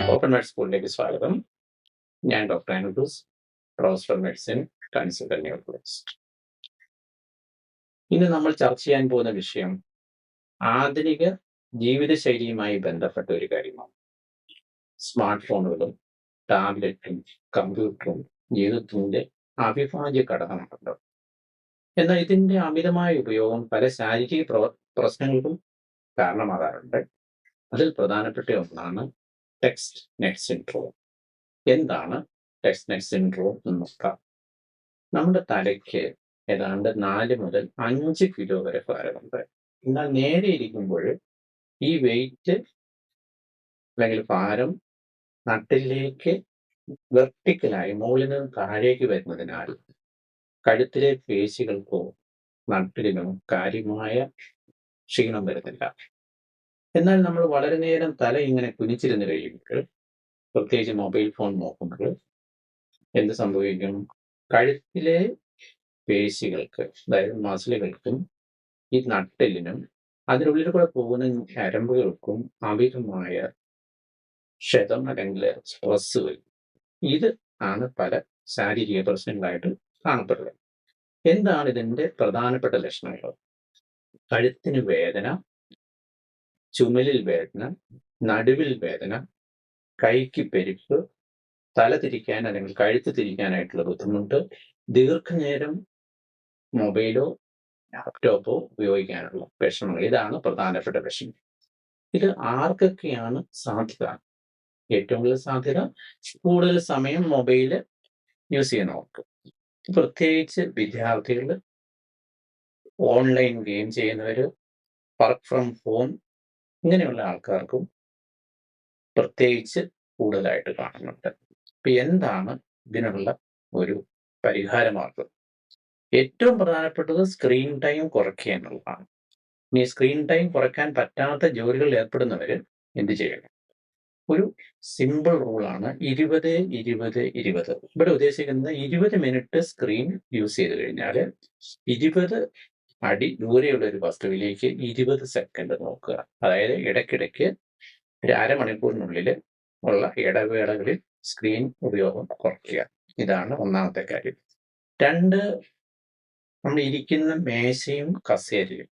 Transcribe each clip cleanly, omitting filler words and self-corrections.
Open മെഡ് സ്കൂളിലേക്ക് സ്വാഗതം. ഞാൻ doctor Andrews, professor medicine, consultant neurologist. ഇന്ന് നമ്മൾ ചർച്ച ചെയ്യാൻ പോകുന്ന വിഷയം ആധുനിക ജീവിതശൈലിയുമായി ബന്ധപ്പെട്ട ഒരു കാര്യമാണ്. സ്മാർട്ട് ഫോണുകളും ടാബ്ലറ്റും കമ്പ്യൂട്ടറും ജീവിതത്തിന്റെ അവിഭാജ്യ ഘടകമാണല്ലോ. എന്നാൽ ഇതിന്റെ അമിതമായ ഉപയോഗം പല ശാരീരിക പ്രശ്നങ്ങൾക്കും കാരണമാകാറുണ്ട്. അതിൽ പ്രധാനപ്പെട്ട ഒന്നാണ് ടെക്സ്റ്റ് നെറ്റ് സിൻഡ്രോം. എന്താണ് ടെക്സ്റ്റ് നെറ്റ് സിൻഡ്രോം എന്ന് നോക്കാം. നമ്മുടെ തലയ്ക്ക് ഏതാണ്ട് 4 മുതൽ 5 കിലോ വരെ ഭാരമുണ്ട്. എന്നാൽ നേരെ ഇരിക്കുമ്പോൾ ഈ വെയിറ്റ് അല്ലെങ്കിൽ ഭാരം നട്ടിലേക്ക് വെർട്ടിക്കലായി മുകളിൽ നിന്ന് താഴേക്ക് വരുന്നതിനാൽ കഴുത്തിലെ പേശികൾക്കോ നട്ടിലിനോ കാര്യമായ ക്ഷീണം വരുന്നില്ല. എന്നാൽ നമ്മൾ വളരെ നേരം തല ഇങ്ങനെ കുനിച്ചിരുന്ന് കഴിയുമ്പോൾ, പ്രത്യേകിച്ച് മൊബൈൽ ഫോൺ നോക്കുമ്പോൾ എന്ത് സംഭവിക്കും? കഴുത്തിലെ പേശികൾക്ക്, അതായത് മസിലുകൾക്കും ഈ നട്ടെല്ലിനും അതിനുള്ളിൽ കൂടെ പോകുന്ന ഞരമ്പുകൾക്കും അമിതമായ ക്ഷതം അല്ലെങ്കിൽ സ്ട്രെസ് വരും. ഇത് ആണ് പല ശാരീരിക പ്രശ്നങ്ങളായിട്ട് കാണപ്പെടുന്നത്. എന്താണ് ഇതിന്റെ പ്രധാനപ്പെട്ട ലക്ഷണങ്ങൾ? കഴുത്തിന് വേദന, ചുമലിൽ വേദന, നടുവിൽ വേദന, കൈക്ക് പെരുപ്പ്, തല തിരിക്കാൻ അല്ലെങ്കിൽ കഴുത്ത് തിരിക്കാനായിട്ടുള്ള ബുദ്ധിമുട്ട്, ദീർഘനേരം മൊബൈലോ ലാപ്ടോപ്പോ ഉപയോഗിക്കാനുള്ള വിഷമങ്ങൾ. ഇതാണ് പ്രധാനപ്പെട്ട വിഷമം. ഇത് ആർക്കൊക്കെയാണ് സാധ്യത? ഏറ്റവും കൂടുതൽ സാധ്യത കൂടുതൽ സമയം മൊബൈൽ യൂസ് ചെയ്യുന്നവർക്ക്, പ്രത്യേകിച്ച് വിദ്യാർത്ഥികൾ, ഓൺലൈൻ ഗെയിം ചെയ്യുന്നവർ, വർക്ക് ഫ്രം ഹോം, ഇങ്ങനെയുള്ള ആൾക്കാർക്കും പ്രത്യേകിച്ച് കൂടുതലായിട്ട് കാണുന്നുണ്ട്. ഇപ്പൊ എന്താണ് ഇതിനുള്ള ഒരു പരിഹാരമാർഗം? ഏറ്റവും പ്രധാനപ്പെട്ടത് സ്ക്രീൻ ടൈം കുറയ്ക്കുക എന്നുള്ളതാണ്. ഇനി സ്ക്രീൻ ടൈം കുറയ്ക്കാൻ പറ്റാത്ത ജോലികളിൽ ഏർപ്പെടുന്നവർ എന്ത് ചെയ്യണം? ഒരു സിമ്പിൾ റൂളാണ് 20-20-20. ഇവിടെ ഉദ്ദേശിക്കുന്നത് 20 മിനിറ്റ് സ്ക്രീൻ യൂസ് ചെയ്ത് കഴിഞ്ഞാൽ 20 അടി ദൂരെയുള്ള ഒരു വസ്തുവിലേക്ക് 20 സെക്കൻഡ് നോക്കുക. അതായത് ഇടയ്ക്കിടയ്ക്ക് ഒരു അരമണിക്കൂറിനുള്ളിൽ ഉള്ള ഇടവേളകളിൽ സ്ക്രീൻ ഉപയോഗം കുറയ്ക്കുക. ഇതാണ് ഒന്നാമത്തെ കാര്യം. 2, നമ്മൾ ഇരിക്കുന്ന മേശയും കസേരയും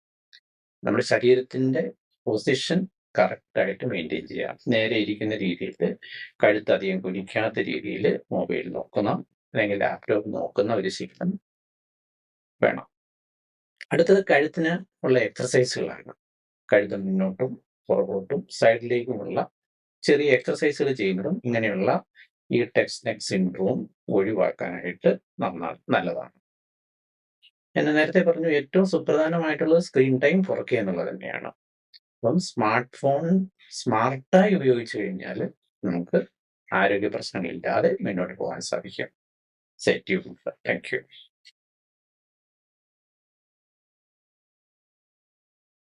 നമ്മുടെ ശരീരത്തിന്റെ പൊസിഷൻ കറക്റ്റായിട്ട് മെയിൻറ്റെയിൻ ചെയ്യുക. നേരെ ഇരിക്കുന്ന രീതിയിൽ, കഴുത്തധികം കുനിക്കാത്ത രീതിയിൽ മൊബൈൽ നോക്കണം അല്ലെങ്കിൽ ലാപ്ടോപ്പ് നോക്കുന്ന ഒരു ശീലം വേണം. അടുത്തത് കഴുത്തിന് ഉള്ള എക്സസൈസുകളാണ്. കഴുത്ത് മുന്നോട്ടും പുറകോട്ടും സൈഡിലേക്കുമുള്ള ചെറിയ എക്സസൈസുകൾ ചെയ്യുന്നതും ഇങ്ങനെയുള്ള ഈ ടെക്സ്റ്റ് നെറ്റ് സിൻഡ്രോം ഒഴിവാക്കാനായിട്ട് നല്ലതാണ്. എന്ന് നേരത്തെ പറഞ്ഞു, ഏറ്റവും സുപ്രധാനമായിട്ടുള്ളത് സ്ക്രീൻ ടൈം കുറയ്ക്കുക എന്നുള്ളത് തന്നെയാണ്. അപ്പം സ്മാർട്ട് ഫോൺ സ്മാർട്ടായി ഉപയോഗിച്ചു കഴിഞ്ഞാൽ നമുക്ക് ആരോഗ്യ പ്രശ്നങ്ങളില്ലാതെ മുന്നോട്ട് പോകാൻ സാധിക്കും. Thank you.